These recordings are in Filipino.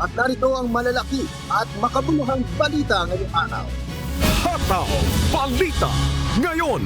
At narito ang malalaki at makabuluhang balita ngayong araw. Hataw Balita ngayon.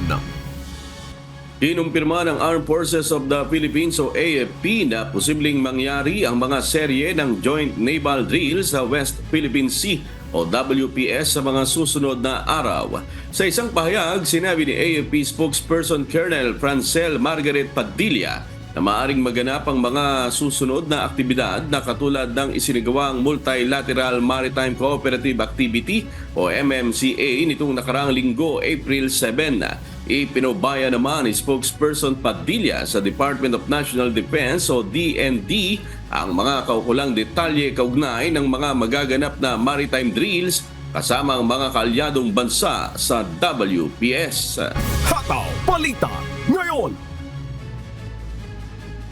Kinumpirma ng Armed Forces of the Philippines o AFP na posibleng mangyari ang mga serye ng Joint Naval Drill sa West Philippine Sea o WPS sa mga susunod na araw. Sa isang pahayag, sinabi ni AFP spokesperson Colonel Francel Margaret Padilla na maaaring maganap ang mga susunod na aktibidad na katulad ng isinagawang Multilateral Maritime Cooperative Activity o MMCA nitong nakaraang linggo, April 7. Ipinubaya naman ni spokesperson Padilla sa Department of National Defense o DND ang mga kaukulang detalye kaugnay ng mga magaganap na maritime drills kasama ang mga kaalyadong bansa sa WPS. Hataw Balita ngayon.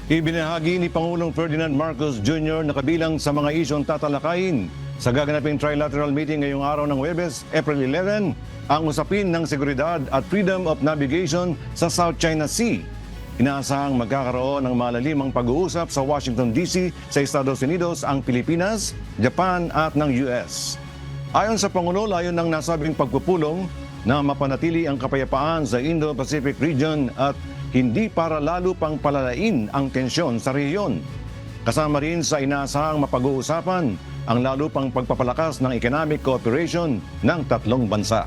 Ibinahagi ni Pangulong Ferdinand Marcos Jr. na kabilang sa mga isyong tatalakayin sa gaganaping trilateral meeting ngayong araw ng Huwebes, April 11, ang usapin ng seguridad at freedom of navigation sa South China Sea. Inaasahang magkakaroon ng malalimang pag-uusap sa Washington DC sa Estados Unidos ang Pilipinas, Japan at ng US. Ayon sa Pangulo, layon ng nasabing pagpupulong na mapanatili ang kapayapaan sa Indo-Pacific region at hindi para lalo pang palalain ang tensyon sa rehiyon. Kasama rin sa inaasahang mapag-uusapan ang lalo pang pagpapalakas ng economic cooperation ng tatlong bansa.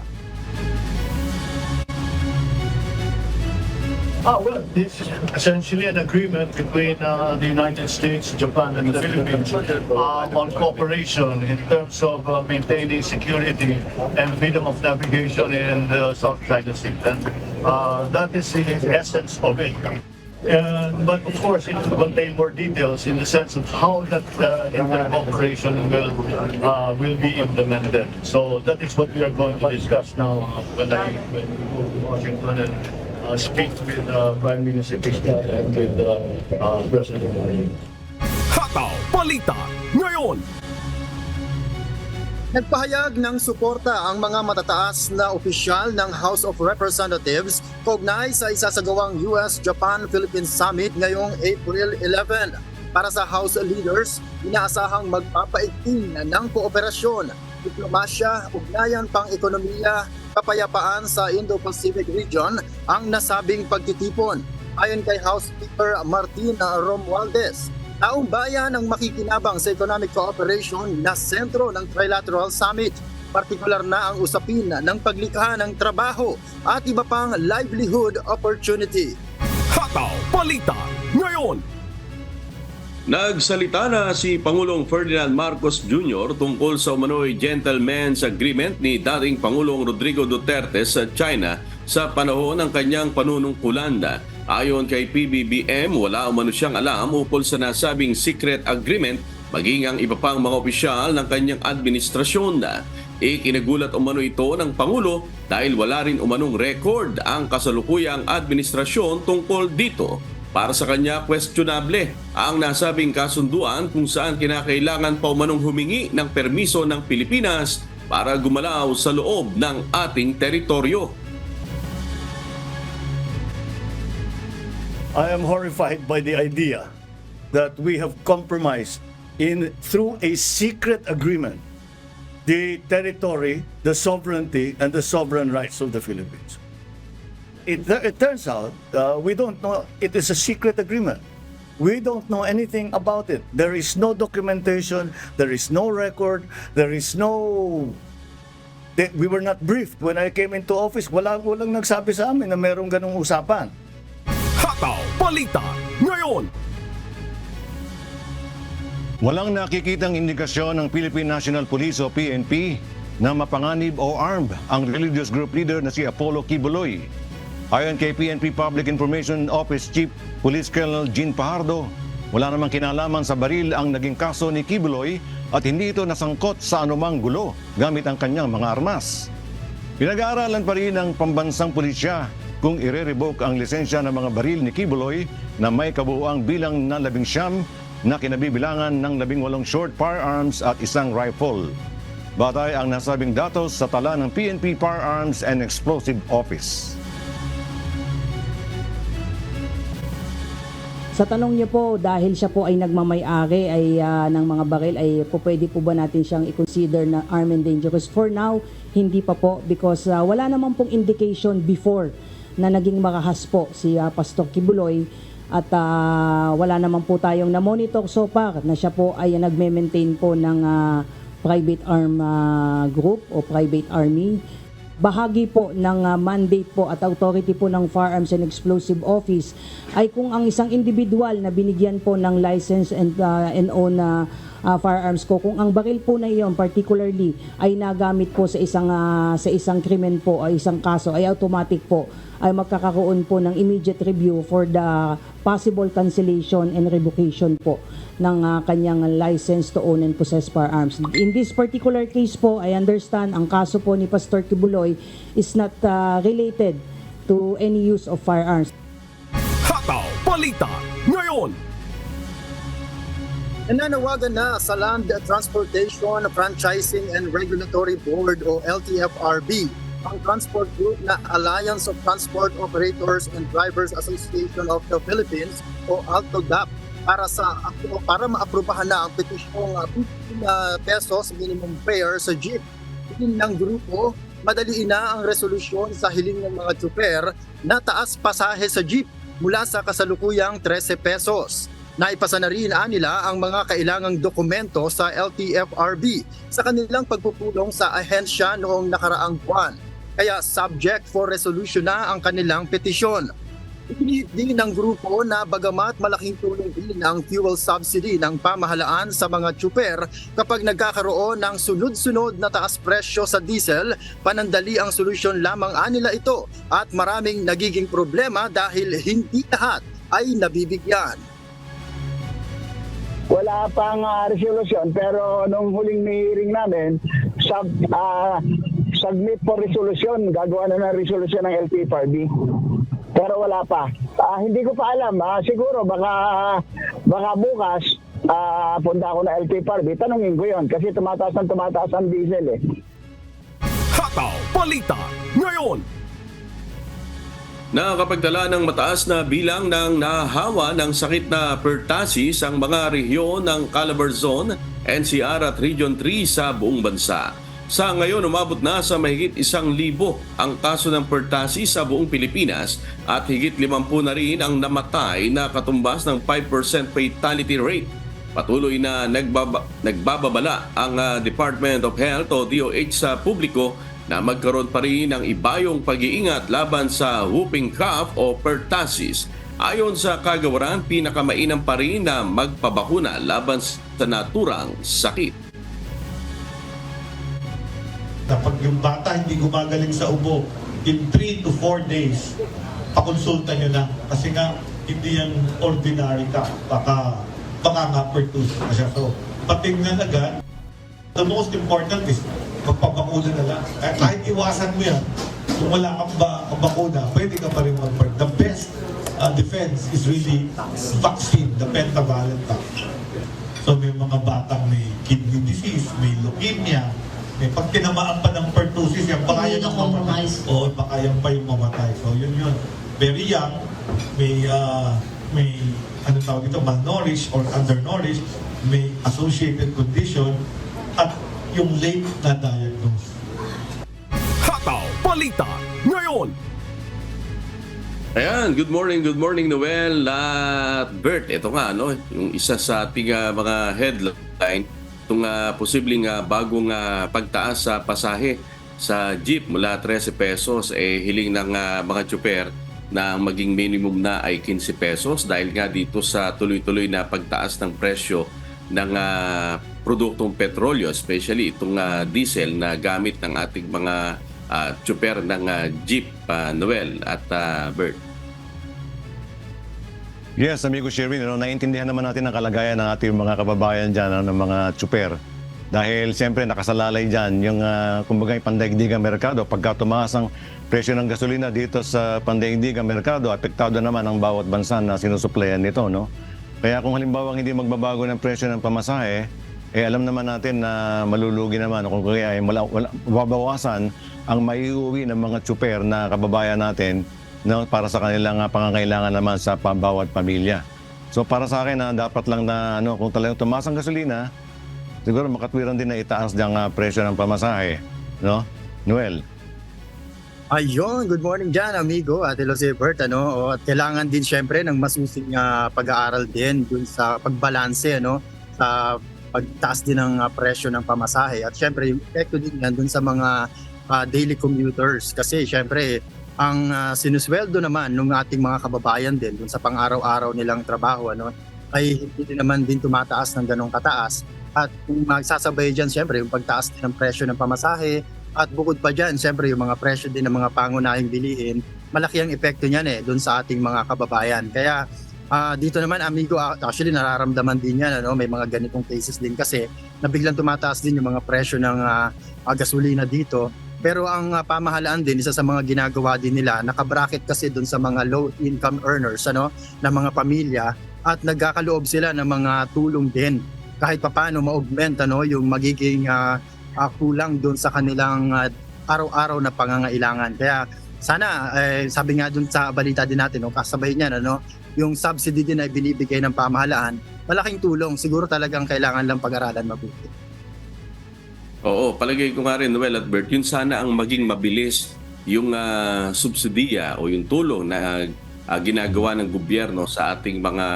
Well, this is essentially an agreement between the United States, Japan, and the Philippines on cooperation in terms of maintaining security and freedom of navigation in the South China Sea. And that is the essence of it. But of course, it will contain more details in the sense of how that cooperation will be implemented. So that is what we are going to discuss now when we go to Washington and speak with Prime Minister Vizcarra and with President Biden. Hataw Balita ngayon. Nagpahayag ng suporta ang mga matataas na opisyal ng House of Representatives kaugnay sa isasagawang US-Japan-Philippines Summit ngayong April 11. Para sa House leaders, inaasahang magpapaigting ng kooperasyon, diplomasya, ugnayan pang-ekonomiya, kapayapaan sa Indo-Pacific region ang nasabing pagtitipon. Ayon kay House Speaker Martin Romualdez, taong bayan ang makikinabang sa economic cooperation na sentro ng Trilateral Summit. Partikular na ang usapin ng paglikha ng trabaho at iba pang livelihood opportunity. Hataw Balita ngayon. Nagsalita na si Pangulong Ferdinand Marcos Jr. tungkol sa umano'y gentleman's agreement ni dating Pangulong Rodrigo Duterte sa China sa panahon ng kanyang panunungkulan. Ayon kay PBBM, wala umano siyang alam ukol sa nasabing secret agreement maging ang iba pang mga opisyal ng kanyang administrasyon. Ikinagulat umano ito ng Pangulo dahil wala rin umanong record ang kasalukuyang administrasyon tungkol dito. Para sa kanya, questionable ang nasabing kasunduan kung saan kinakailangan pa umanong humingi ng permiso ng Pilipinas para gumalaw sa loob ng ating teritoryo. I am horrified by the idea that we have compromised through a secret agreement the territory, the sovereignty, and the sovereign rights of the Philippines. It turns out we don't know. It is a secret agreement. We don't know anything about it. There is no documentation. There is no record. There is no. We were not briefed when I came into office. Walang nagsabi sa amin na merong ganong usapan. Hataw Balita ngayon. Walang nakikitang indikasyon ng Philippine National Police o PNP na mapanganib o armed ang religious group leader na si Apollo Kibuloy. Ayon kay PNP Public Information Office Chief Police Colonel Jean Pajardo, wala namang kinalaman sa baril ang naging kaso ni Kibuloy at hindi ito nasangkot sa anumang gulo gamit ang kanyang mga armas. Pinag-aaralan pa rin ng pambansang pulisya kung ire-revoke ang lisensya ng mga baril ni Kibuloy na may kabuuang bilang na 19 na kinabibilangan ng 18 short firearms at isang rifle. Batay ang nasabing datos sa tala ng PNP Firearms and Explosive Office. Sa tanong niyo po, dahil siya po ay nagmamay-ari ng mga baril, ay pwede po ba natin siyang i-consider na armed and dangerous? For now, hindi pa po because wala naman pong indication before na naging marahas po si Pastor Kibuloy at wala naman po tayong na-monitor so far na siya po ay nagme-maintain po ng private arm group o private army. Bahagi po ng mandate po at authority po ng Firearms and Explosive Office ay kung ang isang individual na binigyan po ng license and own firearms ko, kung ang baril po na iyon particularly ay nagamit po sa isang krimen po o isang kaso, ay automatic po ay magkakaroon po ng immediate review for the possible cancellation and revocation po ng kanyang license to own and possess firearms. In this particular case po, I understand ang kaso po ni Pastor Kibuloy is not related to any use of firearms. Hataw Balita ngayon. Nananawagan na sa Land Transportation Franchising and Regulatory Board o LTFRB ang transport group na Alliance of Transport Operators and Drivers Association of the Philippines o ALTODAP para maaprubahan na ang petisyong 15 pesos minimum fare sa jeep. Hiling ng grupo, madaliin na ang resolusyon sa hiling ng mga tsuper na taas pasahe sa jeep mula sa kasalukuyang 13 pesos. Naipasa na rin nila ang mga kailangang dokumento sa LTFRB sa kanilang pagpupulong sa ahensya noong nakaraang buwan. Kaya subject for resolution na ang kanilang petisyon. Ipinihit din ng grupo na bagamat malaking tulong din ang fuel subsidy ng pamahalaan sa mga tsuper kapag nagkakaroon ng sunod-sunod na taas presyo sa diesel, panandali ang solusyon lamang nila ito at maraming nagiging problema dahil hindi lahat ay nabibigyan. Wala pang resolution pero nung huling hearing namin, submit for resolution, gagawa na ng resolution ng LTFRB. Pero wala pa. Hindi ko pa alam. Siguro baka bukas punta ako na LTFRB. Tanungin ko yon kasi tumataas ang diesel eh. Hataw Balita ngayon. Nakakapagdala ng mataas na bilang ng nahahawa ng sakit na pertussis ang mga rehiyon ng Calabarzon, NCR at Region 3 sa buong bansa. Sa ngayon, umabot na sa mahigit 1,000 ang kaso ng pertussis sa buong Pilipinas at higit 50 na rin ang namatay na katumbas ng 5% fatality rate. Patuloy na nagbababala ang Department of Health o DOH sa publiko na magkaroon pa rin ng ibayong pag-iingat laban sa whooping cough o pertussis. Ayon sa kagawaran, pinakamainam pa rin na magpabakuna laban sa naturang sakit. Kapag yung bata hindi gumagaling sa ubo, in 3 to 4 days, pakonsulta nyo na. Kasi nga, hindi yan ordinary ka. Baka nga pertussis na siya. So, patingnan agad. The most important is, magpapakuna na lang. Kahit iwasan mo yan, kung wala kang bakuna, pwede ka pa rin mag-part. The best defense is really vaccine, the pentavalent vaccine. So may mga batang may kidney disease, may leukemia, may pag tinamaan pa ng pertussis, yan baka yan ang mamatay. Oo, baka yan pa yung mamatay. So yun. Very young, may ano tawag ito, malnourished or undernourished, may associated condition, at yung late na diagnose. Hataw Balita ngayon. Ayan, good morning Noel at Bert. Ito nga, yung isa sa ating mga headline, itong posibleng bagong pagtaas sa pasahe sa jeep mula 13 pesos, hiling ng mga tsuper na maging minimum na ay 15 pesos dahil nga dito sa tuloy-tuloy na pagtaas ng presyo ng produktong petrolyo, especially itong diesel na gamit ng ating mga tsuper ng jeep, Noel at Bert. Yes, amigo Sherwin, naiintindihan naman natin ang kalagayan ng ating mga kababayan dyan, ng mga tsuper. Dahil siyempre nakasalalay dyan yung kumbaga pandaigdigang merkado. Pagka tumaas ang presyo ng gasolina dito sa pandaigdigang merkado, apektado naman ang bawat bansa na sinusuplayan nito, no? Kaya kung halimbawa hindi magbabago ng presyo ng pamasahe, alam naman natin na malulugi naman kung kaya mababawasan ang maiuwi ng mga tsuper na kababayan natin, no, para sa kanilang pangangailangan naman sa bawat pamilya. So para sa akin dapat lang na kung talagang tumaas ang gasolina, siguro makatwiran din na itaas diyang presyo ng pamasahe, no? Noel. Ayun, good morning dyan, amigo, Ate Losebert, at kailangan din syempre ng masusing pag-aaral din dun sa pagbalanse, sa pagtaas din ng presyo ng pamasahe. At syempre, yung epekto din yan dun sa mga daily commuters. Kasi syempre, ang sinusweldo naman ng ating mga kababayan din dun sa pang-araw-araw nilang trabaho, ay hindi naman din tumataas ng ganong kataas. At kung magsasabay dyan, syempre, yung pagtaas din ng presyo ng pamasahe, at bukod pa dyan, siyempre yung mga presyo din ng mga pangunahing bilihin, malaki ang epekto niyan doon sa ating mga kababayan. Kaya dito naman, amigo, actually nararamdaman din yan, may mga ganitong cases din kasi na biglang tumataas din yung mga presyo ng gasolina dito. Pero ang pamahalaan din, isa sa mga ginagawa din nila, nakabracket kasi doon sa mga low income earners, na mga pamilya, at nagkakaloob sila ng mga tulong din kahit papaano ma-augment yung magiging kulang doon sa kanilang araw-araw na pangangailangan. Kaya sana, sabi nga doon sa balita din natin, kasabay niyan, yung subsidy din ay binibigay ng pamahalaan, malaking tulong. Siguro talagang kailangan lang pag-aralan mabuti. Oo, palagay ko nga rin, Noel at Bert, yun sana ang maging mabilis yung subsidiya o yung tulong na ginagawa ng gobyerno sa ating mga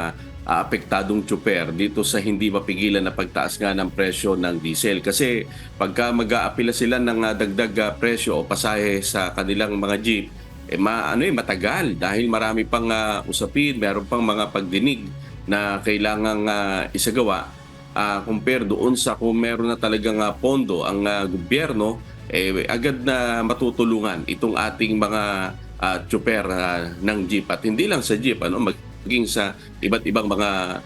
apektadong tsuper dito sa hindi mapigilan na pagtaas nga ng presyo ng diesel. Kasi pagka mag-aapila sila ng dagdag presyo o pasahe sa kanilang mga jeep, matagal dahil marami pang usapin, meron pang mga pagdinig na kailangang isagawa compare doon sa kung meron na talagang pondo ang gobyerno, agad na matutulungan itong ating mga tsuper ng jeep. At hindi lang sa jeep, maging sa iba't ibang mga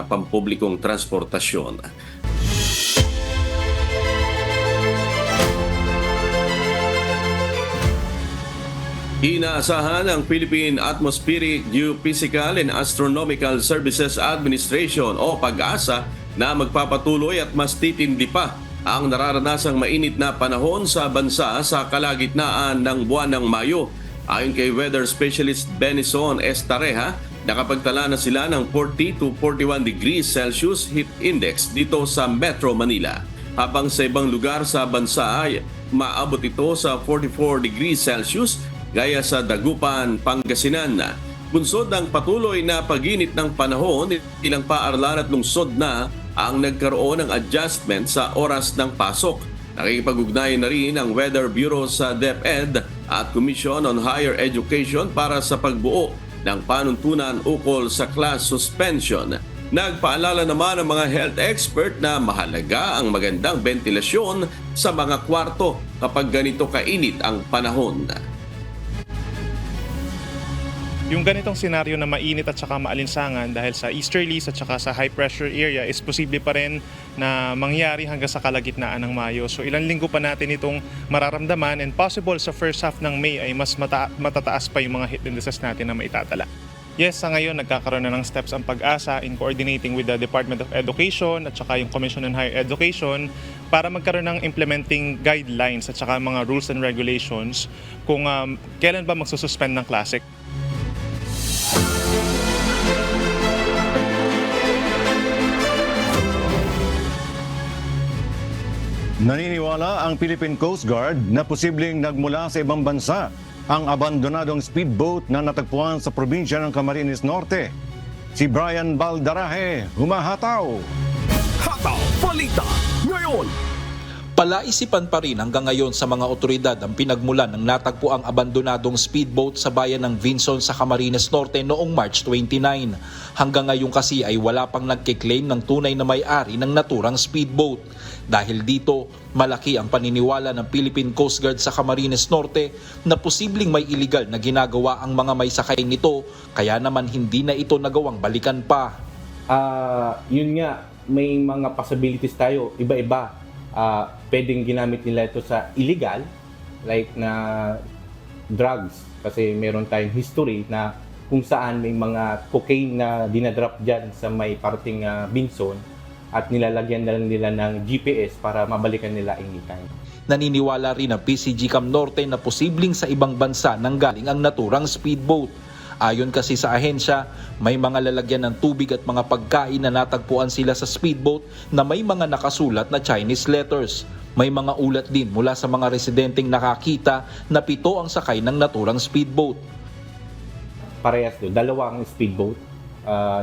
pampublikong transportasyon. Inaasahan ng Philippine Atmospheric, Geophysical and Astronomical Services Administration o PAGASA na magpapatuloy at mas titindi pa ang nararanasang mainit na panahon sa bansa sa kalagitnaan ng buwan ng Mayo. Ayon kay weather specialist Benison Estareja, nakapagtala na sila ng 40 to 41 degrees Celsius heat index dito sa Metro Manila. Habang sa ibang lugar sa bansa ay maabot ito sa 44 degrees Celsius gaya sa Dagupan, Pangasinan. Bunsod ng patuloy na paginit ng panahon, ilang paaralan at lungsod na ang nagkaroon ng adjustment sa oras ng pasok. Nakikipag-ugnayan na rin ang Weather Bureau sa DepEd at Commission on Higher Education para sa pagbuo ng panuntunan ukol sa class suspension. Nagpaalala naman ang mga health expert na mahalaga ang magandang ventilasyon sa mga kwarto kapag ganito kainit ang panahon. Yung ganitong senaryo na mainit at saka maalinsangan dahil sa easterlies at saka sa high pressure area is posible pa rin na mangyari hanggang sa kalagitnaan ng Mayo. So ilang linggo pa natin itong mararamdaman and possible sa first half ng May ay mas matataas pa yung mga heat indices natin na maitatala. Yes, sa ngayon nagkakaroon na ng steps ang PAGASA in coordinating with the Department of Education at saka yung Commission on Higher Education para magkaroon ng implementing guidelines at saka mga rules and regulations kung kailan ba magsususpend ng klase. Naniniwala ang Philippine Coast Guard na posibleng nagmula sa ibang bansa ang abandonadong speedboat na natagpuan sa probinsya ng Camarines Norte. Si Brian Baldarahe, humahataw! Hataw Balita ngayon! Palaisipan pa rin hanggang ngayon sa mga otoridad ang pinagmulan ng natagpuang abandonadong speedboat sa bayan ng Vinson sa Camarines Norte noong March 29. Hanggang ngayon kasi ay wala pang nagkiklaim ng tunay na may-ari ng naturang speedboat. Dahil dito, malaki ang paniniwala ng Philippine Coast Guard sa Camarines Norte na posibleng may illegal na ginagawa ang mga may sakay nito, kaya naman hindi na ito nagawang balikan pa. Yun nga, may mga possibilities tayo, iba-iba. Pwedeng ginamit nila ito sa illegal, like na drugs, kasi meron tayong history na kung saan may mga cocaine na dinadrop dyan sa may parting Vinson at nilalagyan na nila ng GPS para mabalikan nila anytime. Naniniwala rin ang PCG Cam Norte na posibleng sa ibang bansa nanggaling ang naturang speedboat. Ayon kasi sa ahensya, may mga lalagyan ng tubig at mga pagkain na natagpuan sila sa speedboat na may mga nakasulat na Chinese letters. May mga ulat din mula sa mga residenteng nakakita na 7 ang sakay ng naturang speedboat. Parehas doon, 2 speedboat.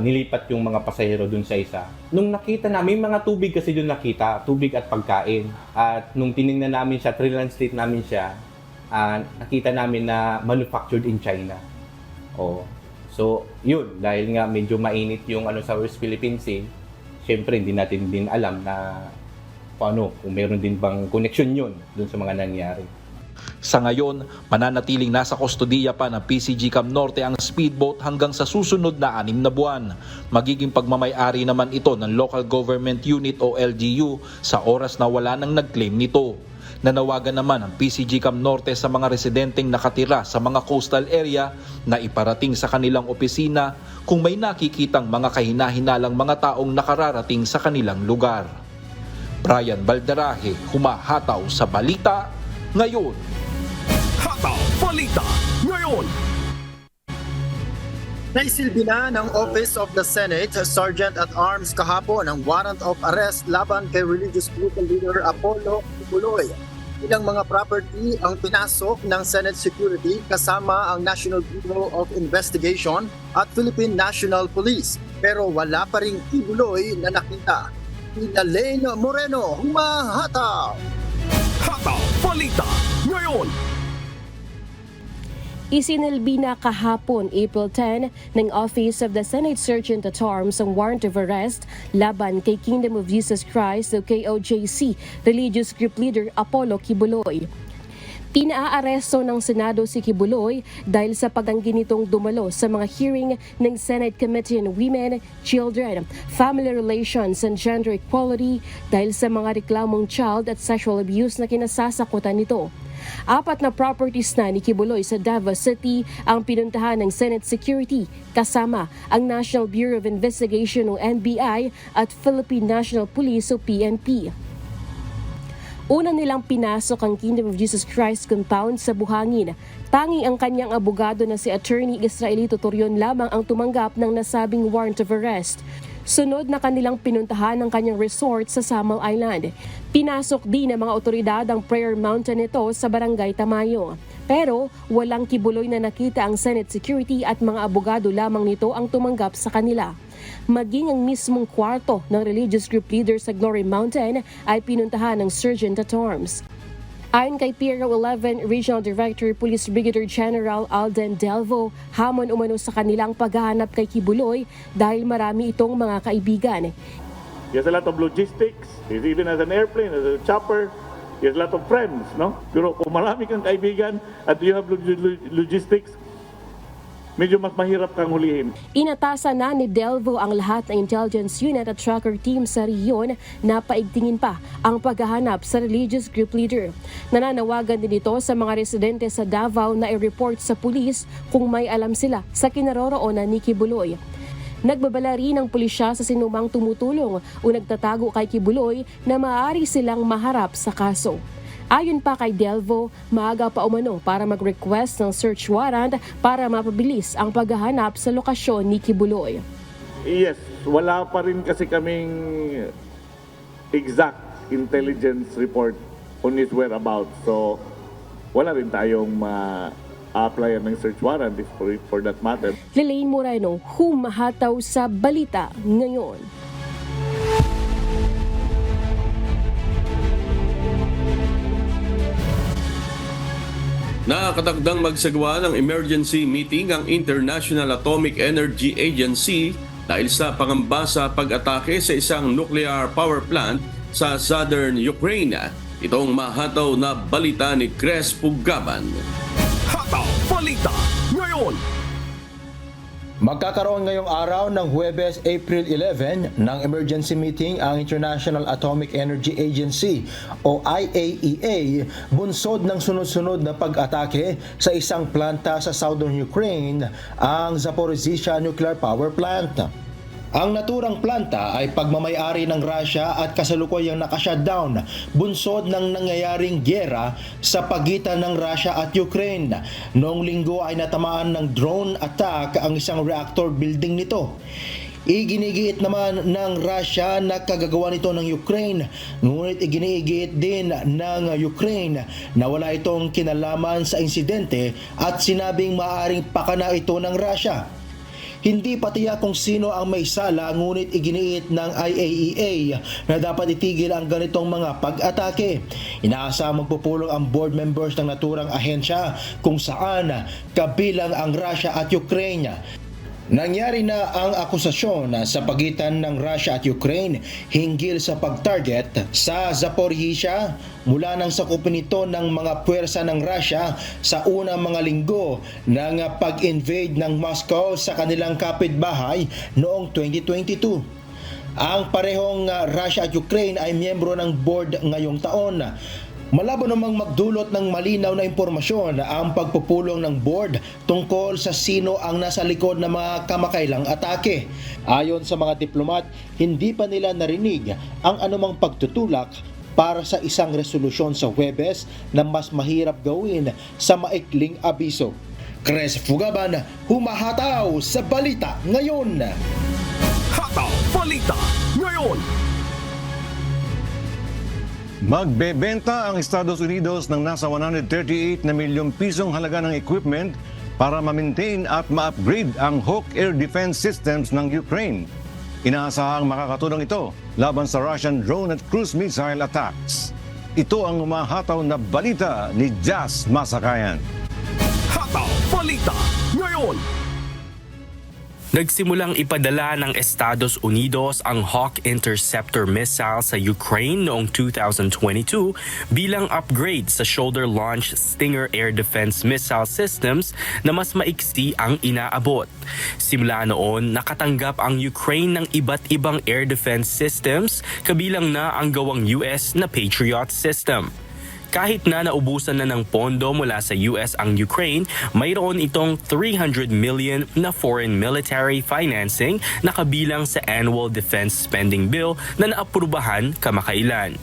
Nilipat yung mga pasahero dun sa isa. Nung nakita namin, mga tubig kasi dun nakita, tubig at pagkain. At nung tinignan namin siya, translate namin siya, nakita namin na manufactured in China. So, yun, dahil nga medyo mainit yung sa West Philippine Sea, syempre hindi natin din alam na kung meron din bang connection yun dun sa mga nangyari. Sa ngayon, mananatiling nasa kustodiya pa ng PCG Cam Norte ang speedboat hanggang sa susunod na 6 na buwan. Magiging pagmamay-ari naman ito ng Local Government Unit o LGU sa oras na wala nang nag-claim nito. Nanawagan naman ang PCG Cam Norte sa mga residenteng nakatira sa mga coastal area na iparating sa kanilang opisina kung may nakikitang mga kahina-hinalang mga taong nakararating sa kanilang lugar. Brian Balderaje, humahataw sa Balita Ngayon. Hataw Balita Ngayon. Naisilbi na ng Office of the Senate Sergeant at Arms kahapon ang warrant of arrest laban kay religious group leader Apollo Kibuloy. Ilang mga property ang pinasok ng Senate Security kasama ang National Bureau of Investigation at Philippine National Police. Pero wala pa ring Kibuloy na nakita. Ina Lane Moreno, humahataw! Hataw Balita Ngayon. Isinilbi na kahapon, April 10, ng Office of the Senate Sergeant at Arms ang warrant of arrest laban kay Kingdom of Jesus Christ o KOJC religious group leader Apollo Kibuloy. Pinaaresto ng Senado si Kibuloy dahil sa pagtanggi nitong dumalo sa mga hearing ng Senate Committee on Women, Children, Family Relations and Gender Equality dahil sa mga reklamong child at sexual abuse na kinasasakutan nito. 4 na properties na ni Kibuloy sa Davao City ang pinuntahan ng Senate Security kasama ang National Bureau of Investigation o NBI at Philippine National Police o PNP. Una nilang pinasok ang Kingdom of Jesus Christ compound sa Buhangin. Tanging ang kanyang abogado na si Attorney Israelito Torion lamang ang tumanggap ng nasabing warrant of arrest. Sunod na kanilang pinuntahan ang kanyang resort sa Samal Island. Pinasok din ng mga otoridad ang Prayer Mountain nito sa Barangay Tamayo. Pero walang Kibuloy na nakita ang Senate Security at mga abogado lamang nito ang tumanggap sa kanila. Maging ang mismong kwarto ng religious group leader sa Glory Mountain ay pinuntahan ng Sergeant at Arms. Ayon kay Piero 11 Regional Director Police Brigadier General Alden Delvo, hamon umano sa kanilang paghahanap kay Kibuloy dahil marami itong mga kaibigan. He has a lot of logistics. He's even as an airplane, as a chopper. He has a lot of friends, no? Pero kung marami kang kaibigan at you have logistics, medyo mas mahirap kang hulihin. Inatasan na ni Delvo ang lahat ng intelligence unit at tracker team sa riyon na paigtingin pa ang paghahanap sa religious group leader. Nananawagan din ito sa mga residente sa Davao na i-report sa pulis kung may alam sila sa kinaroroonan ni Kibuloy. Nagbabala rin ang pulisya sa sinumang tumutulong o nagtatago kay Kibuloy na maaari silang maharap sa kaso. Ayon pa kay Delvo, maaga pa umano para mag-request ng search warrant para mapabilis ang paghahanap sa lokasyon ni Kibuloy. Yes, wala pa rin kasi kaming exact intelligence report on his whereabouts. So, wala rin tayong ma-applyan ng search warrant for that matter. Lelaine Moreno, humahataw sa Balita Ngayon. Nakakatagdang magsagawa ng emergency meeting ang International Atomic Energy Agency dahil sa pangamba sa pag-atake sa isang nuclear power plant sa southern Ukraine. Itong mahataw na balita ni Cres Pugaban. Hataw Balita Ngayon. Magkakaroon ngayong araw ng Huwebes, April 11 ng emergency meeting ang International Atomic Energy Agency o IAEA bunsod ng sunod-sunod na pag-atake sa isang planta sa southern Ukraine, ang Zaporizhzhia Nuclear Power Plant. Ang naturang planta ay pagmamayari ng Russia at kasalukuyang naka-shutdown, bunsod ng nangyayaring gyera sa pagitan ng Russia at Ukraine. Noong linggo ay natamaan ng drone attack ang isang reactor building nito. Iginigiit naman ng Russia na kagagawa nito ng Ukraine, ngunit iginigiit din ng Ukraine na wala itong kinalaman sa insidente at sinabing maaaring pakana ito ng Russia. Hindi patiyak kung sino ang may sala, ngunit iginiit ng IAEA na dapat itigil ang ganitong mga pag-atake. Inaasahang magpupulong ang board members ng naturang ahensya kung saan kabilang ang Russia at Ukraine. Nangyari na ang akusasyon sa pagitan ng Russia at Ukraine hinggil sa pag-target sa Zaporizhzhia mula nang sakupin ito ng mga puwersa ng Russia sa unang mga linggo ng pag-invade ng Moscow sa kanilang kapitbahay noong 2022. Ang parehong Russia at Ukraine ay miyembro ng board ngayong taon. Malabo namang magdulot ng malinaw na impormasyon ang pagpupulong ng board tungkol sa sino ang nasa likod ng mga kamakailang atake. Ayon sa mga diplomat, hindi pa nila narinig ang anumang pagtutulak para sa isang resolusyon sa Huwebes na mas mahirap gawin sa maikling abiso. Cres Fugaban, humahataw sa Balita Ngayon. Hataw Balita Ngayon. Magbebenta ang Estados Unidos ng nasa 138 na milyong pisong halaga ng equipment para ma-maintain at ma-upgrade ang Hawk Air Defense Systems ng Ukraine. Inaasahang makakatulong ito laban sa Russian drone at cruise missile attacks. Ito ang umahataw na balita ni Jazz Masakayan. Hataw Balita Ngayon. Nagsimulang ipadala ng Estados Unidos ang Hawk Interceptor missile sa Ukraine noong 2022 bilang upgrade sa shoulder-launched Stinger air defense missile systems na mas maiksi ang inaabot. Simula noon, nakatanggap ang Ukraine ng iba't ibang air defense systems, kabilang na ang gawang US na Patriot system. Kahit na naubusan na ng pondo mula sa US ang Ukraine, mayroon itong $300 million na foreign military financing na kabilang sa annual defense spending bill na naaprubahan kamakailan.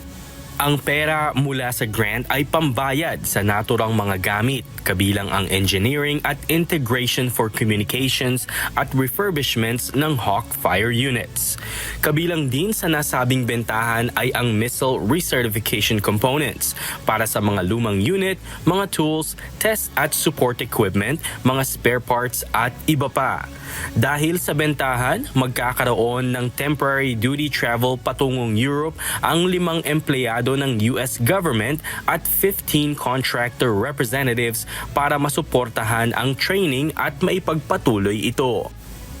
Ang pera mula sa grant ay pambayad sa naturang mga gamit, kabilang ang engineering at integration for communications at refurbishments ng Hawk fire units. Kabilang din sa nasabing bentahan ay ang missile recertification components para sa mga lumang unit, mga tools, test at support equipment, mga spare parts at iba pa. Dahil sa bentahan, magkakaroon ng temporary duty travel patungong Europe ang 5 empleyado ng US government at 15 contractor representatives para masuportahan ang training at maipagpatuloy ito.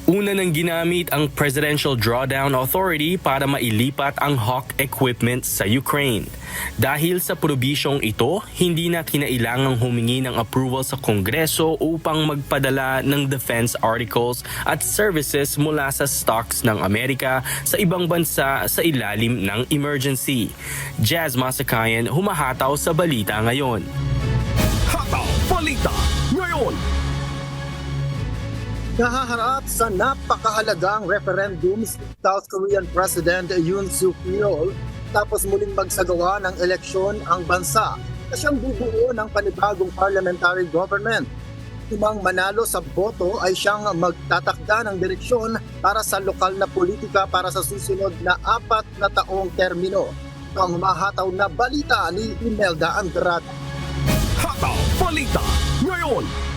Una nang ginamit ang Presidential Drawdown Authority para mailipat ang Hawk equipment sa Ukraine. Dahil sa probisyong ito, hindi na kinailangang humingi ng approval sa Kongreso upang magpadala ng defense articles at services mula sa stocks ng Amerika sa ibang bansa sa ilalim ng emergency. Jazz Masakayan, humahataw sa Balita Ngayon. Hataw Balita Ngayon. Nahaharap sa napakahalagang referendum si South Korean President Yoon Suk Yeol tapos muling magsagawa ng eleksyon ang bansa na siyang bubuo ng panibagong parliamentary government. Tumang manalo sa boto ay siyang magtatakda ng direksyon para sa lokal na politika para sa susunod na 4 na taong termino. Ito ang humahataw na balita ni Imelda Andrade. Hataw Balita Ngayon.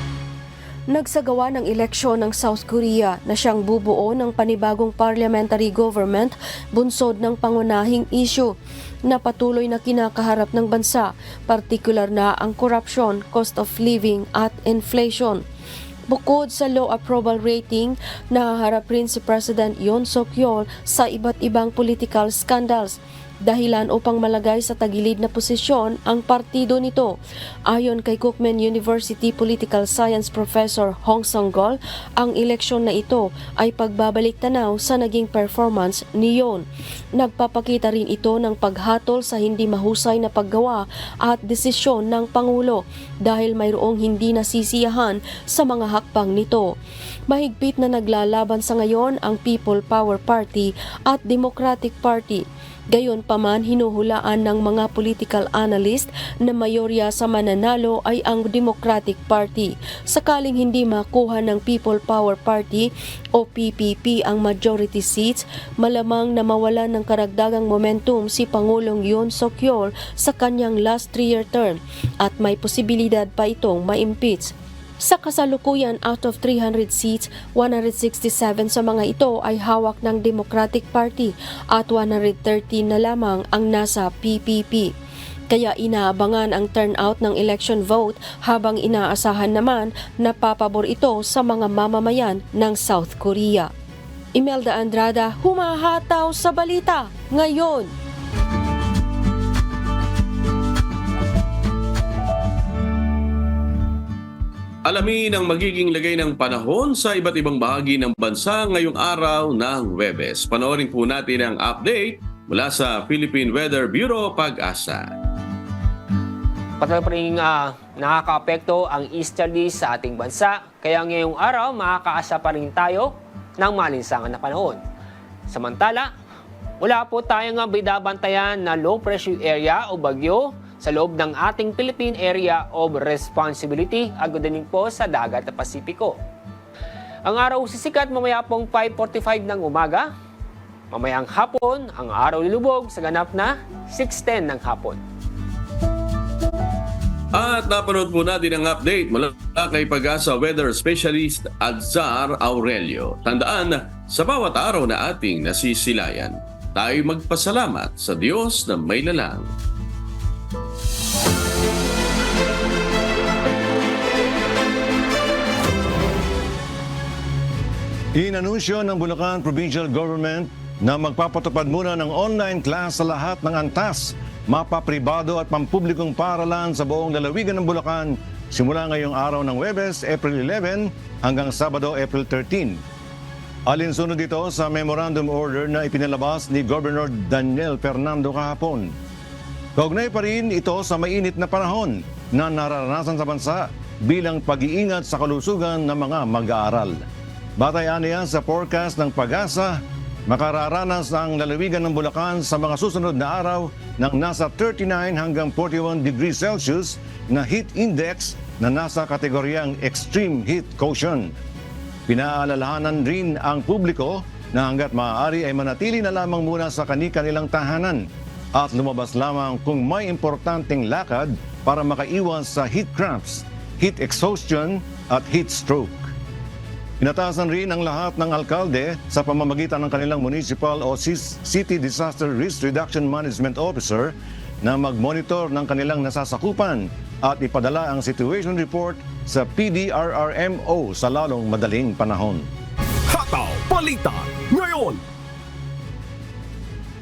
Nagsagawa ng eleksyon ng South Korea na siyang bubuo ng panibagong parliamentary government, bunsod ng pangunahing issue na patuloy na kinakaharap ng bansa, partikular na ang corruption, cost of living at inflation. Bukod sa low approval rating, nahaharap rin si President Yoon Suk Yeol sa iba't ibang political scandals. dahilan upang malagay sa tagilid na posisyon ang partido nito. Ayon kay Cookman University Political Science Professor Hong Sanggol, ang eleksyon na ito ay pagbabalik tanaw sa naging performance ni Yon. Nagpapakita rin ito ng paghatol sa hindi mahusay na paggawa at desisyon ng Pangulo dahil mayroong hindi nasisiyahan sa mga hakbang nito. Mahigpit na naglalaban sa ngayon ang People Power Party at Democratic Party. Gayon pa man, hinuhulaan ng mga political analyst na mayorya sa mananalo ay ang Democratic Party. Sakaling hindi makuha ng People Power Party o PPP ang majority seats, malamang na mawalan ng karagdagang momentum si Pangulong Yoon Suk Yeol sa kanyang last 3-year term at may posibilidad pa itong ma-impeach. Sa kasalukuyan, out of 300 seats, 167 sa mga ito ay hawak ng Democratic Party at 113 na lamang ang nasa PPP. Kaya inaabangan ang turnout ng election vote habang inaasahan naman na papabor ito sa mga mamamayan ng South Korea. Imelda Andrada, humahataw sa balita ngayon. Alamin ang magiging lagay ng panahon sa iba't ibang bahagi ng bansa ngayong araw ng Huwebes. Panoorin po natin ang update mula sa Philippine Weather Bureau Pag-asa. Patuloy pa rin nakaka-apekto ang easterlies sa ating bansa, kaya ngayong araw makakaasa pa rin tayo ng malinsangan na panahon. Samantala, wala po tayong binabantayan na low pressure area o bagyo sa loob ng ating Philippine Area of Responsibility, agad din po sa dagat na Pasipiko. Ang araw sisikat mamaya pong 5:45 ng umaga. Mamayang hapon, ang araw lulubog sa ganap na 6:10 ng hapon. At napanood po natin ang update mula kay Pag-asa Weather Specialist Adzar Aurelio. Tandaan, sa bawat araw na ating nasisilayan, tayo magpasalamat sa Diyos na may lalang. Inanunsyo ng Bulacan Provincial Government na magpapatupad muna ng online class sa lahat ng antas, mapapribado at pampublikong paaralan sa buong lalawigan ng Bulacan simula ngayong araw ng Huwebes, April 11 hanggang Sabado, April 13. Alinsunod dito sa memorandum order na ipinalabas ni Governor Daniel Fernando kahapon. Kaugnay pa rin ito sa mainit na panahon na nararanasan sa bansa bilang pag-iingat sa kalusugan ng mga mag-aaral. Batayan niya sa forecast ng Pag-asa, makararanas ang lalawigan ng Bulacan sa mga susunod na araw ng nasa 39 hanggang 41 degrees Celsius na heat index na nasa kategoryang extreme heat quotient. Pinaalalahanan rin ang publiko na hanggat maaari ay manatili na lamang muna sa kani-kanilang tahanan at lumabas lamang kung may importanteng lakad para makaiwas sa heat cramps, heat exhaustion at heat stroke. Inatasan rin ang lahat ng alkalde sa pamamagitan ng kanilang municipal o city disaster risk reduction management officer na mag-monitor ng kanilang nasasakupan at ipadala ang situation report sa PDRRMO sa lalong madaling panahon. Hataw Balita ngayon!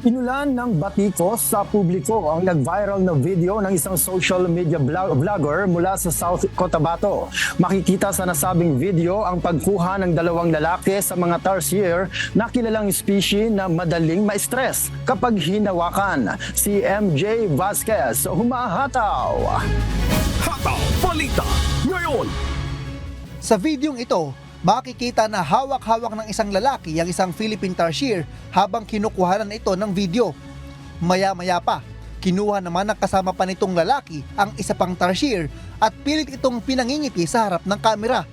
Inulan ng batikos sa publiko ang nag-viral na video ng isang social media vlogger mula sa South Cotabato. Makikita sa nasabing video ang pagkuha ng dalawang lalaki sa mga tarsier na kilalang species na madaling ma-stress kapag hinawakan. Si MJ Vasquez, humahataw! Hataw Balita ngayon! Sa videong ito, makikita na hawak-hawak ng isang lalaki ang isang Philippine tarsier habang kinukuhanan ito ng video. Maya-maya pa, kinuha naman ng kasama pa nitong lalaki ang isa pang tarsier at pilit itong pinangingiti sa harap ng kamera.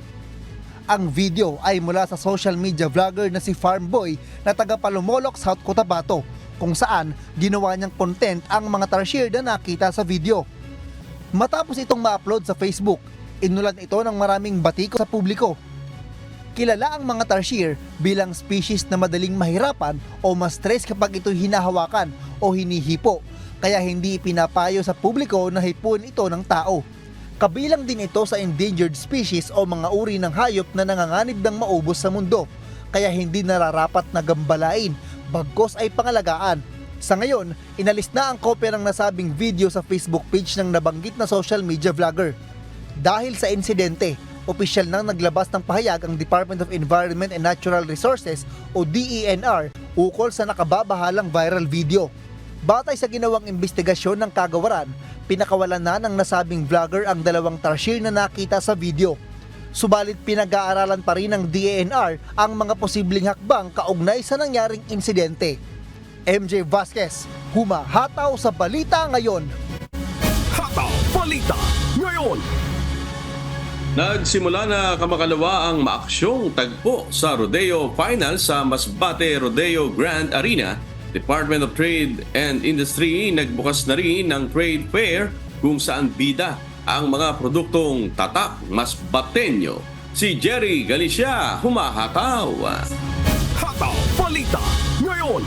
Ang video ay mula sa social media vlogger na si Farmboy na taga Palumolok, South Cotabato, kung saan ginawa niyang content ang mga tarsier na nakita sa video. Matapos itong ma-upload sa Facebook, inulan ito ng maraming batiko sa publiko. Kilala ang mga tarsier bilang species na madaling mahirapan o ma-stress kapag ito hinahawakan o hinihipo, kaya hindi pinapayo sa publiko na hipon ito ng tao. Kabilang din ito sa endangered species o mga uri ng hayop na nanganganib ng maubos sa mundo, kaya hindi nararapat na gambalain, bagkos ay pangalagaan. Sa ngayon, inalis na ang kopya ng nasabing video sa Facebook page ng nabanggit na social media vlogger. Dahil sa insidente, opisyal nang naglabas ng pahayag ang Department of Environment and Natural Resources o DENR ukol sa nakababahalang viral video. Batay sa ginawang investigasyon ng kagawaran, pinakawalan na ng nasabing vlogger ang 2 tarsier na nakita sa video. Subalit pinag-aaralan pa rin ng DENR ang mga posibleng hakbang kaugnay sa nangyaring insidente. MJ Vasquez, humahataw sa Balita Ngayon. Hataw Balita Ngayon. Nagsimula na kamakalawa ang maaksyong tagpo sa Rodeo Final sa Masbate Rodeo Grand Arena. Department of Trade and Industry nagbukas na rin ng trade fair kung saan bida ang mga produktong tatak Masbateño. Si Jerry Galicia, humahataw. Hataw Balita Ngayon.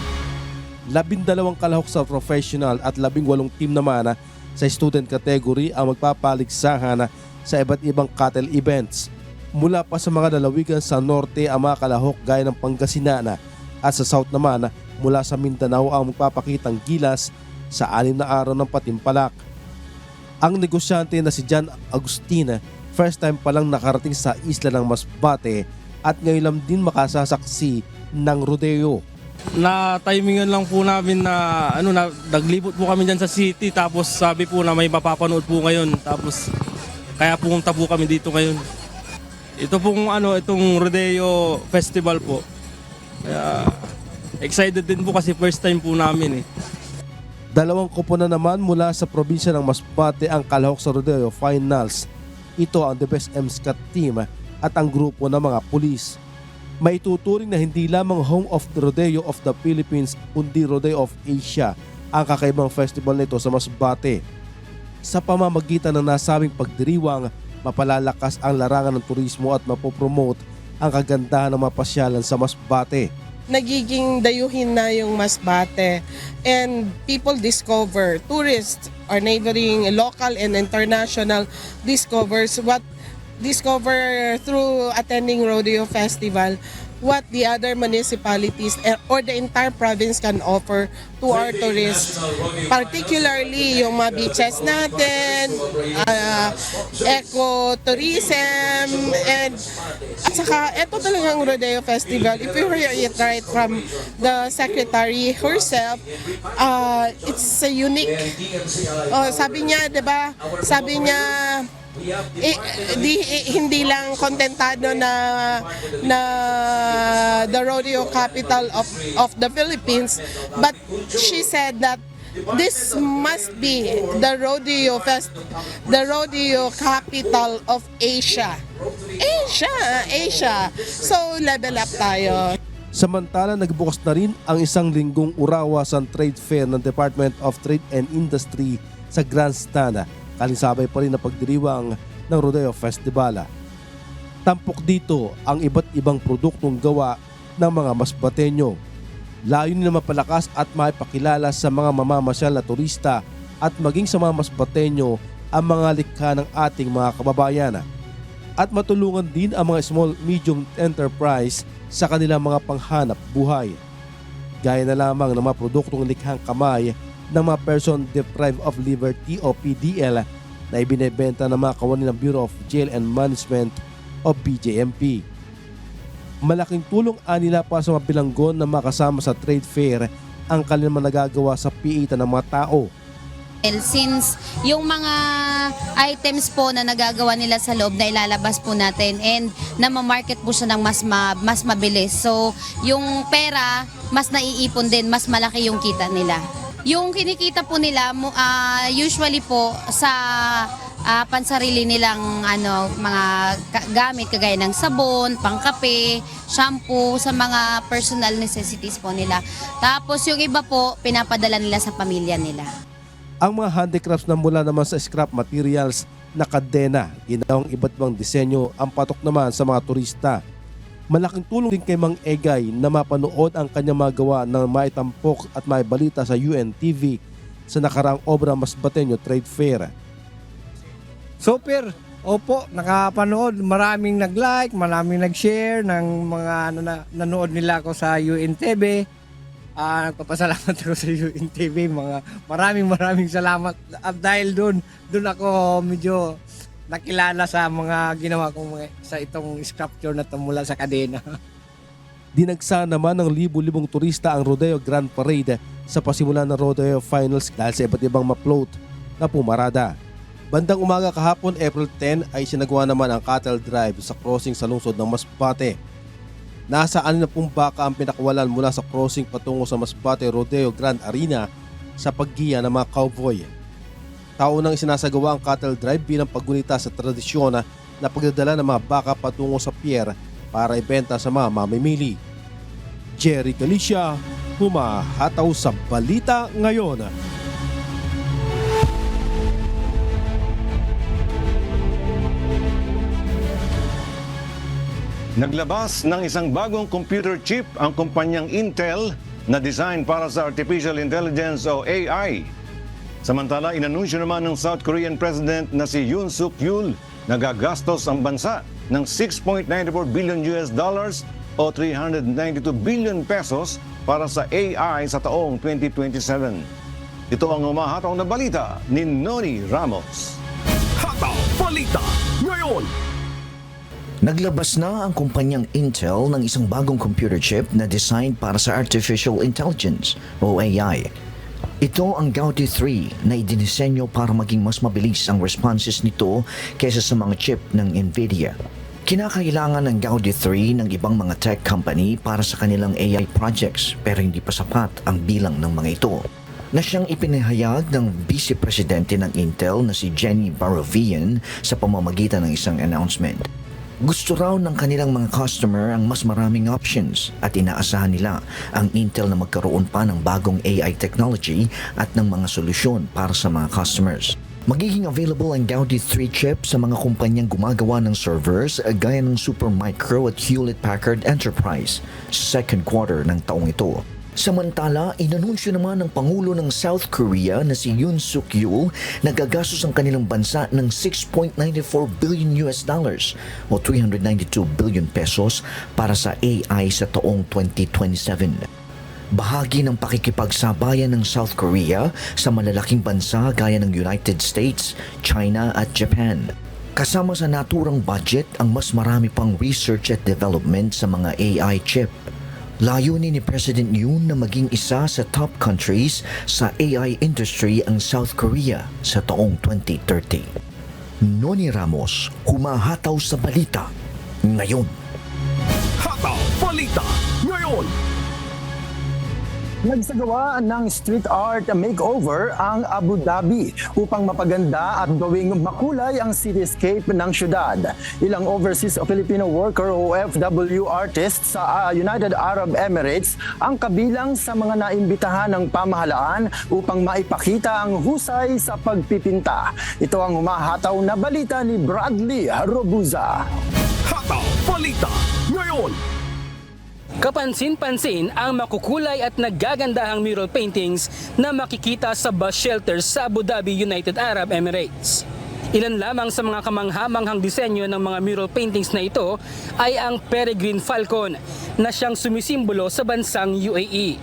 12 kalahok sa professional at 18 team naman sa student category ang magpapaligsahan sa iba't ibang cattle events. Mula pa sa mga lalawigan sa norte ang mga kalahok gaya ng Pangasinan at sa south naman mula sa Mindanao ang magpapakitang gilas sa 6 na araw ng patimpalak. Ang negosyante na si John Agustina, first time pa lang nakarating sa isla ng Masbate at ngayon lang din makasasaksi ng rodeo. Na timingan lang po namin na naglibot po kami diyan sa city tapos sabi po na may mapapanood po ngayon tapos kaya pumunta po kami dito ngayon. Ito pong itong rodeo festival po. Kaya excited din po kasi first time po namin eh. 2 koponan naman mula sa probinsya ng Masbate ang kalahok sa rodeo finals. Ito ang The Best MSCAT team at ang grupo ng mga pulis. Maituturing na hindi lamang home of the Rodeo of the Philippines kundi Rodeo of Asia ang kakaibang festival nito sa Masbate. Sa pamamagitan ng nasabing pagdiriwang, mapalalakas ang larangan ng turismo at mapopromote ang kagandahan ng mapasyalan sa Masbate. Nagiging dayuhin na yung Masbate and people discover, tourists or neighboring local and international discover through attending rodeo festival what the other municipalities or the entire province can offer to our tourists. Particularly yung mga beaches natin, ecotourism, and at saka ito talagang rodeo festival. If you hear it right from the secretary herself, it's a unique. Sabi niya, 'di ba? Sabi niya hindi lang kontentado na the rodeo capital of the Philippines, but she said that this must be the rodeo capital of Asia. So level up tayo. Samantala nagbukas na rin ang 1 linggong urawasan trade fair ng Department of Trade and Industry sa Grandstand. Kalisabay pa rin na pagdiriwang ng Rodeo Festival. Tampok dito ang iba't ibang produktong gawa ng mga Masbateño. Layunin na mapalakas at maipakilala sa mga mamamasyal na turista at maging sa mga Masbateño ang mga likha ng ating mga kababayan. At matulungan din ang mga small medium enterprise sa kanilang mga panghanap buhay. Gaya na lamang ng mga produktong likhang kamay ng mga person deprived of liberty o PDL na ibinebenta ng mga kawani ng Bureau of Jail and Management o BJMP. Malaking tulong nila para sa mga bilanggon na makasama sa trade fair ang kanilang nagagawa sa piitan ng mga tao. Since yung mga items po na nagagawa nila sa loob na ilalabas po natin and na ma-market po siya ng mas mabilis. So yung pera mas naiipon din, mas malaki yung kita nila. Yung kinikita po nila usually po sa pansarili nilang mga gamit kagaya ng sabon, pangkape, shampoo, sa mga personal necessities po nila. Tapos yung iba po pinapadala nila sa pamilya nila. Ang mga handicrafts na mula naman sa scrap materials na kadena, ginawang iba't ibang disenyo ang patok naman sa mga turista. Malaking tulong din kay Mang Egay na mapanood ang kanyang magawa ng maitampok at maibalita sa UNTV sa nakaraang obra Masbateño Trade Fair. Super! Opo, nakapanood. Maraming nag-like, maraming nag-share ng mga nanood nila ako sa UNTV. Nagpapasalamat ako sa UNTV. Maraming salamat. At dahil doon ako medyo nakilala sa mga ginawa kong sa itong sculpture na ito mula sa kadena. Dinagsa naman ng libu-libong turista ang Rodeo Grand Parade sa pasimula ng Rodeo Finals dahil sa iba't ibang ma-float na pumarada. Bandang umaga kahapon, April 10, ay sinagawa naman ang cattle drive sa crossing sa lungsod ng Masbate. Nasa 60 baka ang pinakawalan mula sa crossing patungo sa Masbate Rodeo Grand Arena sa paggiya ng mga cowboy. Taunang isinasagawa ang cattle drive bilang paggunita sa tradisyon na pagdadala ng mga baka patungo sa pier para ibenta sa mga mamimili. Jerry Galicia, humahataw sa Balita Ngayon. Naglabas ng isang bagong computer chip ang kumpanyang Intel na design para sa Artificial Intelligence o AI. Samantala, inanunsyo naman ng South Korean President na si Yoon Suk Yeol na gagastos ang bansa ng $6.94 billion o 392 billion pesos para sa AI sa taong 2027. Ito ang humahataw na balita ni Noni Ramos. Hataw Balita Ngayon. Naglabas na ang kumpanyang Intel ng isang bagong computer chip na designed para sa Artificial Intelligence o AI. Ito ang Gaudi 3 na idinisenyo para maging mas mabilis ang responses nito kaysa sa mga chip ng Nvidia. Kinakailangan ng Gaudi 3 ng ibang mga tech company para sa kanilang AI projects pero hindi pa sapat ang bilang ng mga ito. Na siyang ipinahayag ng Vice Presidente ng Intel na si Jenny Barovian sa pamamagitan ng isang announcement. Gusto raw ng kanilang mga customer ang mas maraming options at inaasahan nila ang Intel na magkaroon pa ng bagong AI technology at ng mga solusyon para sa mga customers. Magiging available ang Gaudi 3 chip sa mga kumpanyang gumagawa ng servers gaya ng Supermicro at Hewlett-Packard Enterprise sa second quarter ng taong ito. Samantala, inanunsyo naman ng Pangulo ng South Korea na si Yoon Suk Yeol na gagastos ang kanilang bansa ng $6.94 billion o 392 billion pesos para sa AI sa taong 2027. Bahagi ng pakikipagsabayan ng South Korea sa malalaking bansa gaya ng United States, China at Japan. Kasama sa naturang budget ang mas marami pang research at development sa mga AI chip. Layunin ni President Yoon na maging isa sa top countries sa AI industry ang South Korea sa taong 2030. Noni Ramos, humahataw sa balita ngayon. Hataw Balita Ngayon. Nagsagawa ng street art makeover ang Abu Dhabi upang mapaganda at gawing makulay ang cityscape ng syudad. Ilang overseas Filipino worker o OFW artists sa United Arab Emirates ang kabilang sa mga naimbitahan ng pamahalaan upang maipakita ang husay sa pagpipinta. Ito ang humahataw na balita ni Bradley Robuza. Hataw Balita Ngayon. Kapansin-pansin ang makukulay at naggagandahang mural paintings na makikita sa bus shelters sa Abu Dhabi, United Arab Emirates. Ilan lamang sa mga kamanghamanghang disenyo ng mga mural paintings na ito ay ang Peregrine Falcon na siyang sumisimbolo sa bansang UAE.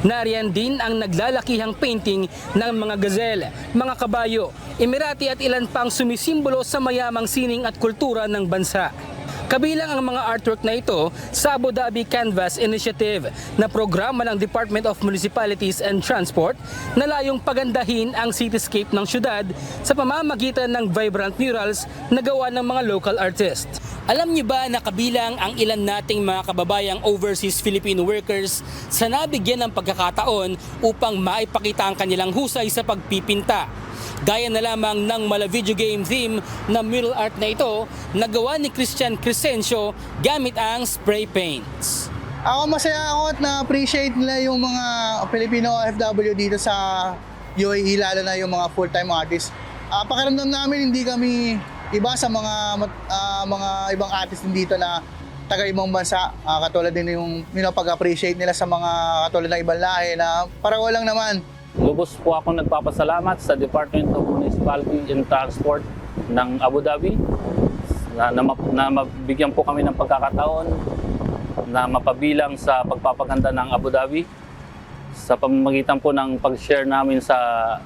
Nariyan din ang naglalakihang painting ng mga gazelle, mga kabayo, Emirati at ilan pang sumisimbolo sa mayamang sining at kultura ng bansa. Kabilang ang mga artwork na ito sa Abu Dhabi Canvas Initiative na programa ng Department of Municipalities and Transport na layong pagandahin ang cityscape ng syudad sa pamamagitan ng vibrant murals na gawa ng mga local artists. Alam niyo ba na kabilang ang ilan nating mga kababayang overseas Filipino workers sa nabigyan ng pagkakataon upang maipakita ang kanilang husay sa pagpipinta? Gaya na lamang ng mala video game theme na mural art na ito na gawa ni Christian Crescencio gamit ang spray paints. Ako masaya ako at na-appreciate nila yung mga Filipino OFW dito sa UAE, lalo na yung mga full-time artists. Pakiramdam namin hindi kami iba sa mga ibang artists dito na taga ibang bansa. Katulad din yung pag-appreciate nila sa mga katulad ng ibang lahi na parang walang naman. Lubos po ako nagpapasalamat sa Department of Municipality and Transport ng Abu Dhabi na mabigyan po kami ng pagkakataon na mapabilang sa pagpapaganda ng Abu Dhabi. sa pamamagitan po ng pag-share namin sa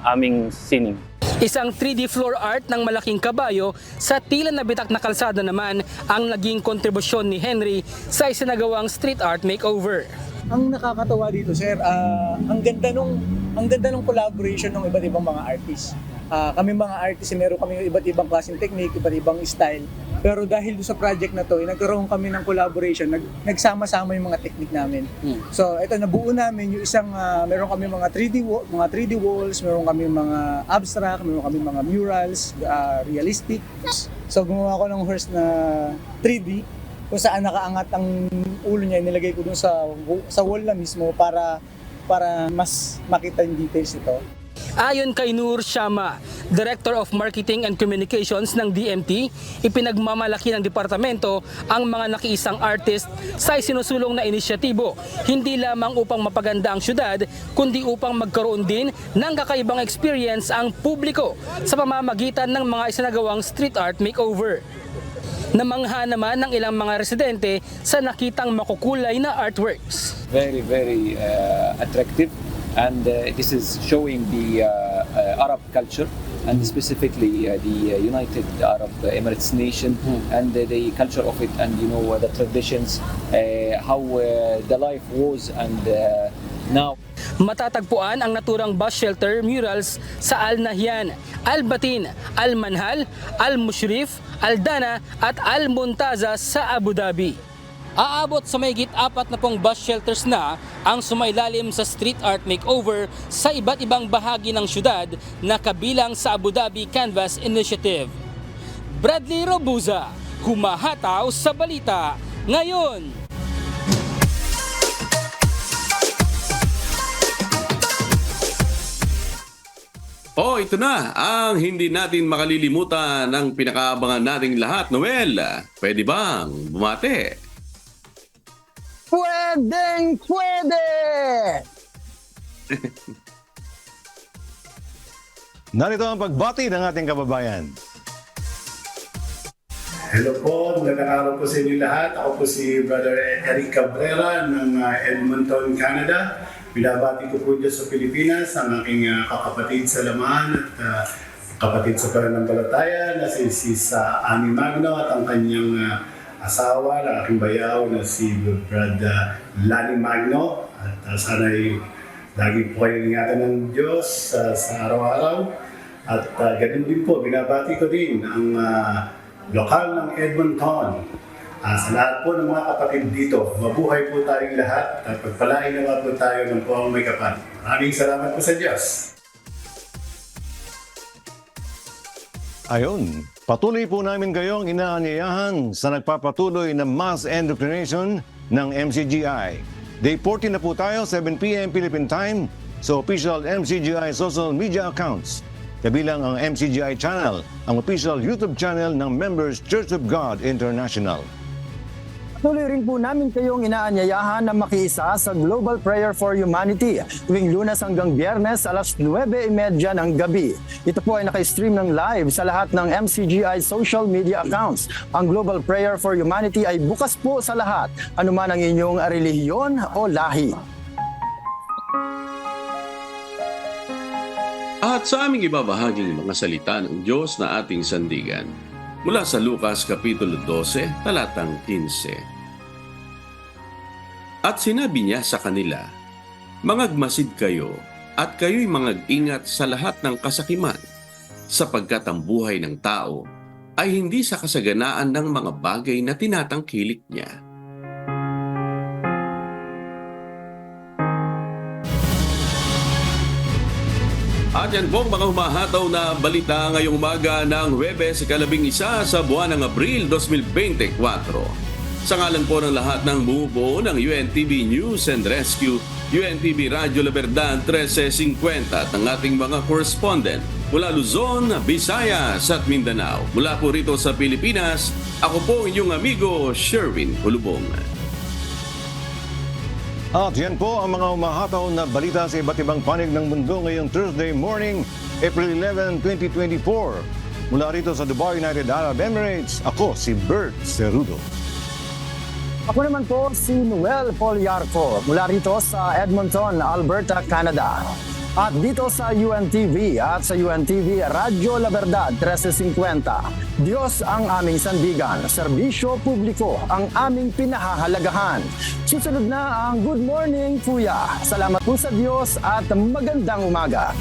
aming sining. Isang 3D floor art ng malaking kabayo sa tila na bitak na kalsada naman ang naging kontribusyon ni Henry sa isinagawang street art makeover. Ang nakakatawa dito, sir, ang ganda nung collaboration ng iba't ibang mga artists. Kami mga artists, meron kami iba't ibang klaseng technique, iba't ibang style. Pero dahil sa project na to, nagkaroon kami ng collaboration, nagsama-sama yung mga technique namin. So, ito, nabuo namin yung isang, meron kami mga 3D walls, meron kami mga abstract, meron kami mga murals, realistic. So, gumawa ko ng horse na 3D, kung saan nakaangat ang ulo niya, nilagay ko dun sa wall na mismo para mas makita yung details ito. Ayon kay Noor Shama, Director of Marketing and Communications ng DMT, ipinagmamalaki ng departamento ang mga nakiisang artist sa isinusulong na inisyatibo, hindi lamang upang mapaganda ang syudad, kundi upang magkaroon din ng kakaibang experience ang publiko sa pamamagitan ng mga isinagawang street art makeover. Namangha naman ng ilang mga residente sa nakitang makukulay na artworks. Very attractive, and this is showing the Arab culture, and specifically the United Arab Emirates nation, and the culture of it, and the traditions, how the life was, and now. Matatagpuan ang naturang bus shelter murals sa Al Nahyan, Al Batin, Al Manhal, Al Mushrif, Al Dana at Al Muntaza sa Abu Dhabi. Aabot sa mahigit 40 bus shelters na ang sumailalim sa street art makeover sa iba't ibang bahagi ng syudad na kabilang sa Abu Dhabi Canvas Initiative. Bradley Robuza, humahataw sa balita ngayon. Ito na ang hindi natin makalilimutan ng pinakaabangan nating lahat. Noel, pwede bang bumate? Pwede! Narito ang pagbati ng ating kababayan. Hello po, magandang araw po sa inyo lahat. Ako po si Brother Eric Cabrera ng Edmonton, Canada. Binabati ko po dyan sa Pilipinas ang aking kakapatid sa laman at kapatid sa pananampalataya na si Annie Magno at ang kanyang asawa na aking bayaw na si Brad Lani Magno. At sana'y lagi po kayong ingatan ng Diyos sa araw-araw. At ganun din po, binabati ko din ang lokal ng Edmonton. Sa lahat po ng mga kapatid dito, mabuhay po tayong lahat at pagpalain naman po tayo ng buong may kapal. Maraming salamat po sa Diyos. Ayon, patuloy po namin kayong inaanyayahan sa nagpapatuloy na mass indoctrination ng MCGI. Day 14 na po tayo, 7 p.m. Philippine Time, sa official MCGI social media accounts. Kabilang ang MCGI channel, ang official YouTube channel ng Members Church of God International. Tuloy rin po namin kayong inaanyayahan na makiisa sa Global Prayer for Humanity tuwing Lunes hanggang Biyernes alas 9:30 ng gabi. Ito po ay naka-stream ng live sa lahat ng MCGI social media accounts. Ang Global Prayer for Humanity ay bukas po sa lahat, anuman ang inyong relihiyon o lahi. At sa aming ibabahaging mga salita ng Diyos na ating sandigan, mula sa Lucas Kapitulo 12, talatang 15. At sinabi niya sa kanila, mangagmasid kayo at kayo'y mangag-ingat sa lahat ng kasakiman, sapagkat ang buhay ng tao ay hindi sa kasaganaan ng mga bagay na tinatangkilik niya. At yan po mga humahataw na balita ngayong umaga ng Huwebes, ika-11 sa buwan ng Abril 2024. Sa ngalan po ng lahat ng bumubuo ng UNTV News and Rescue, UNTV Radio La Verdad 1350 at ng ating mga correspondent mula Luzon, Visayas at Mindanao. Mula po rito sa Pilipinas, ako po inyong amigo Sherwin Hulubong. At yan po ang mga umahataw na balita sa iba't ibang panig ng mundo ngayong Thursday morning, April 11, 2024. Mula rito sa Dubai, United Arab Emirates, ako si Bert Cerudo. Ako naman po si Noel Poliarco mula rito sa Edmonton, Alberta, Canada. At dito sa UNTV at sa UNTV Radyo La Verdad 1350. Diyos ang aming sandigan, serbisyo publiko ang aming pinahahalagahan. Susunod na ang Good Morning Kuya. Salamat po sa Diyos at magandang umaga.